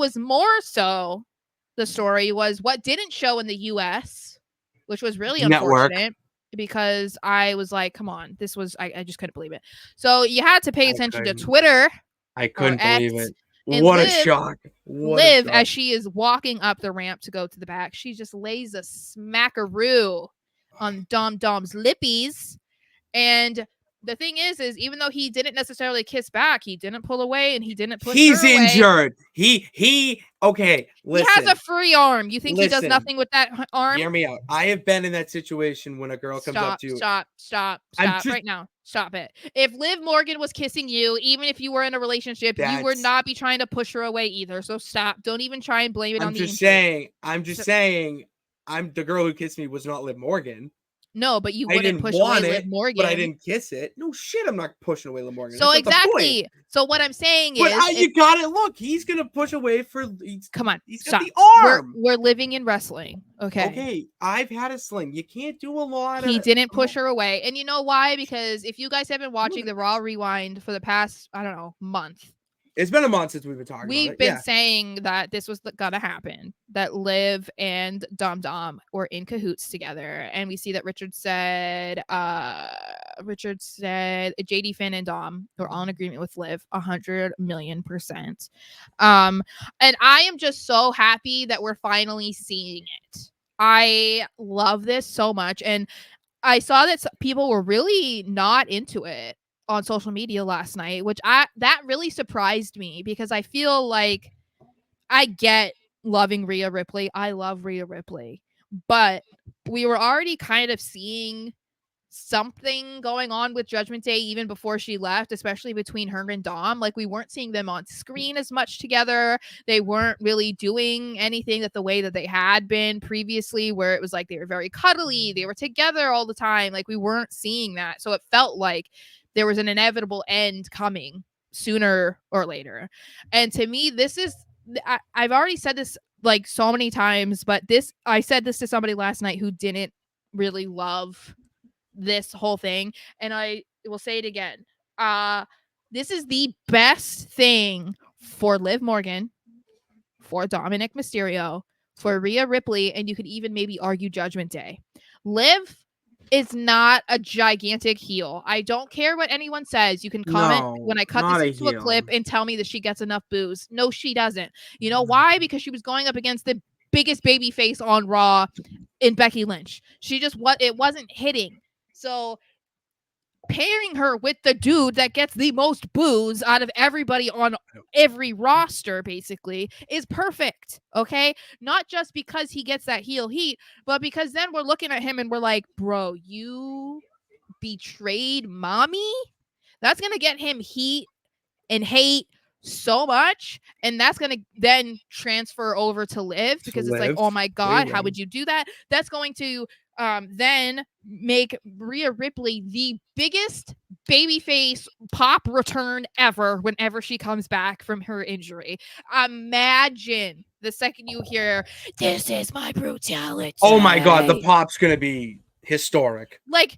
was more so the story was what didn't show in the US, which was really unfortunate because I was like, come on, this was, I just couldn't believe it. So you had to pay attention to Twitter. I couldn't believe it. And What a shock. Liv, as she is walking up the ramp to go to the back, she just lays a smackaroo on Dom's lippies. And the thing is even though he didn't necessarily kiss back, he didn't pull away and he didn't push her away. He's injured. Okay, listen. He has a free arm. You think he does nothing with that arm? Hear me out. I have been in that situation when a girl comes up to you. Stop right now. Stop it. If Liv Morgan was kissing you, even if you were in a relationship, you would not be trying to push her away either. So stop. Don't even try and blame it on the injury. I'm just saying, the girl who kissed me was not Liv Morgan. No, but you wouldn't push away Liv Morgan. But I didn't kiss it. No shit, I'm not pushing away Liv Morgan. So exactly. So what I'm saying is, you got it. Look, he's gonna push away for. Come on, he's stop. got the arm. We're living in wrestling. Okay. Okay, I've had a sling. You can't do a lot. He didn't push her away, and you know why? Because if you guys have been watching the Raw Rewind for the past, I don't know, month. It's been a month since we've been talking about it. We've been saying that this was gonna happen, that Liv and Dom were in cahoots together. And we see that Richard said JD Finn and Dom were all in agreement with Liv 100 million %. And I am just so happy that we're finally seeing it. I love this so much. And I saw that people were really not into it on social media last night, which that really surprised me because I feel like I get loving Rhea Ripley. I love Rhea Ripley, but we were already kind of seeing something going on with Judgment Day even before she left, especially between her and Dom. Like, we weren't seeing them on screen as much together. They weren't really doing anything that the way that they had been previously, where it was like they were very cuddly, they were together all the time. Like, we weren't seeing that. So it felt like there was an inevitable end coming sooner or later. And to me, this is, I've already said this like so many times, but I said this to somebody last night who didn't really love this whole thing, and I will say it again. This is the best thing for Liv Morgan, for Dominik Mysterio, for Rhea Ripley, and you could even maybe argue Judgment Day. Liv is not a gigantic heel. I don't care what anyone says. You can comment when I cut this into a clip and tell me that she gets enough boos. No, she doesn't. You know why? Because she was going up against the biggest baby face on Raw in Becky Lynch. It wasn't hitting. So pairing her with the dude that gets the most boos out of everybody on every roster basically is perfect. Okay, not just because he gets that heel heat, but because then we're looking at him and we're like, bro, you betrayed mommy. That's gonna get him heat and hate so much, and that's gonna then transfer over to Liv because it's like, oh my god, how would you do that? That's going to then make Rhea Ripley the biggest babyface pop return ever whenever she comes back from her injury. Imagine the second you hear, "This is my brutality." Oh my god, the pop's gonna be historic. Like,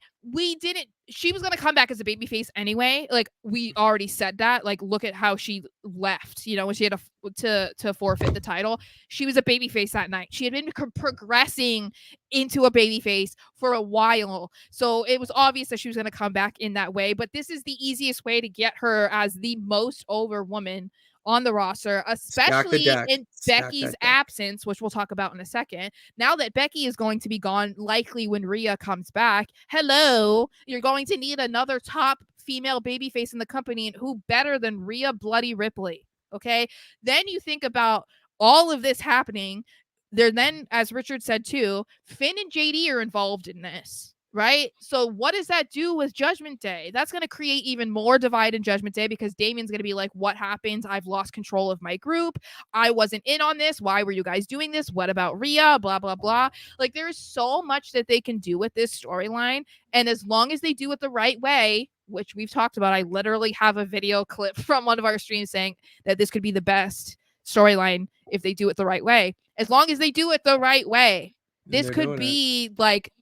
she was gonna come back as a babyface anyway. Like, we already said that. Like, look at how she left, when she had to forfeit the title. She was a babyface that night. She had been progressing into a babyface for a while, so it was obvious that she was gonna come back in that way. But this is the easiest way to get her as the most over woman on the roster, especially in Becky's absence, which we'll talk about in a second. Now that Becky is going to be gone, likely when Rhea comes back, hello, you're going to need another top female babyface in the company, and who better than Rhea Bloody Ripley? Okay, then you think about all of this happening. Then, as Richard said too, Finn and JD are involved in this. Right? So what does that do with Judgment Day? That's going to create even more divide in Judgment Day because Damien's going to be like, what happens? I've lost control of my group. I wasn't in on this. Why were you guys doing this? What about Rhea? Blah, blah, blah. Like, there is so much that they can do with this storyline. And as long as they do it the right way, which we've talked about, I literally have a video clip from one of our streams saying that this could be the best storyline if they do it the right way. As long as they do it the right way, this could be like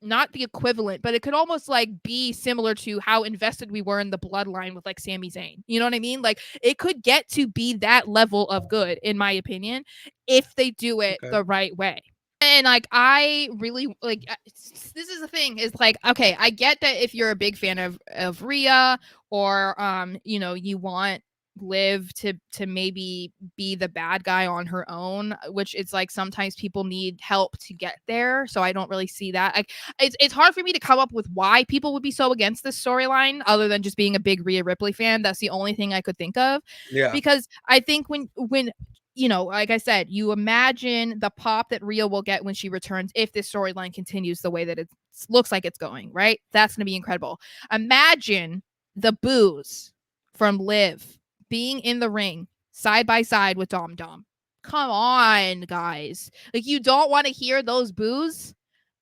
not the equivalent, but it could almost like be similar to how invested we were in the bloodline with like Sami Zayn. You know what I mean? Like it could get to be that level of good, in my opinion, if they do it Okay. the right way. And like I really like this is the thing is like, okay, I get that if you're a big fan of Rhea, or you know, you want Liv to maybe be the bad guy on her own, which it's like sometimes people need help to get there. So I don't really see that. Like it's hard for me to come up with why people would be so against this storyline, other than just being a big Rhea Ripley fan. That's the only thing I could think of. Yeah. Because I think when you know, like I said, you imagine the pop that Rhea will get when she returns if this storyline continues the way that it looks like it's going, right? That's going to be incredible. Imagine the boos from Liv being in the ring side by side with Dom Dom. Come on, guys. Like, you don't want to hear those boos?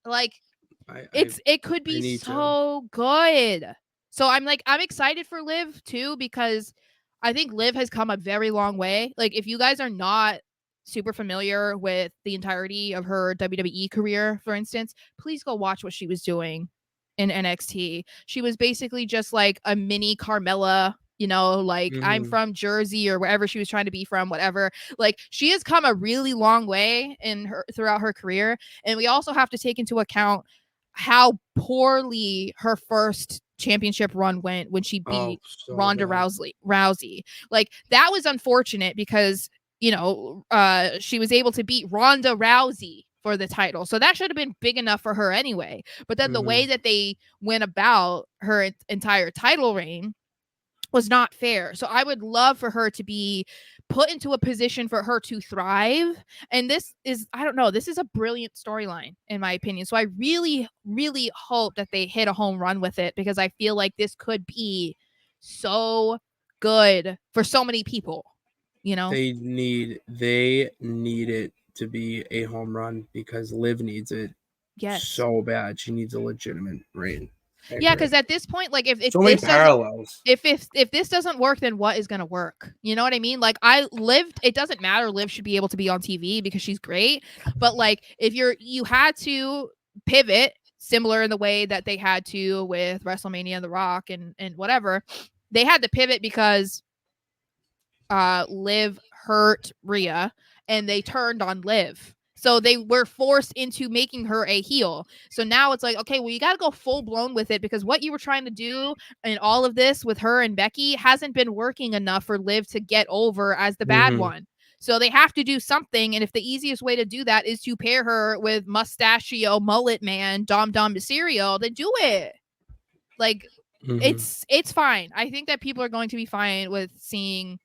Like, I it could I be need to. so good. So I'm excited for Liv too, because I think Liv has come a very long way. Like, if you guys are not super familiar with the entirety of her WWE career, for instance, please go watch what she was doing in NXT. She was basically just like a mini Carmella, you know, like I'm Mhm. from Jersey or wherever she was trying to be from, whatever. Like, she has come a really long way in her throughout her career. And we also have to take into account how poorly her first championship run went when she Oh, beat so Ronda bad. Rousey. Like, that was unfortunate because, you know, she was able to beat Ronda Rousey for the title. So that should have been big enough for her anyway. But then the way Mhm. that they went about her entire title reign was not fair. So I would love for her to be put into a position for her to thrive. And this is, I don't know, this is a brilliant storyline in my opinion. So I really, really hope that they hit a home run with it, because I feel like this could be so good for so many people, you know? They need it to be a home run because Liv needs it Yes. so bad. She needs a legitimate reign. I Yeah, agree. because at this point, like if So many this doesn't, parallels. if this doesn't work, then what is gonna work? You know what I mean? Like, I lived. It doesn't matter. Liv should be able to be on TV because she's great. But like, if you had to pivot similar in the way that they had to with WrestleMania and The Rock and whatever, they had to pivot because Liv hurt Rhea and they turned on Liv. So they were forced into making her a heel. So now it's like, okay, well, you got to go full blown with it, because what you were trying to do in all of this with her and Becky hasn't been working enough for Liv to get over as the bad Mhm. one. So they have to do something. And if the easiest way to do that is to pair her with mustachio mullet man Dom Mysterio, then do it. Like, Mhm. it's fine. I think that people are going to be fine with seeing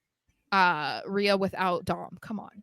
Rhea without Dom. Come on.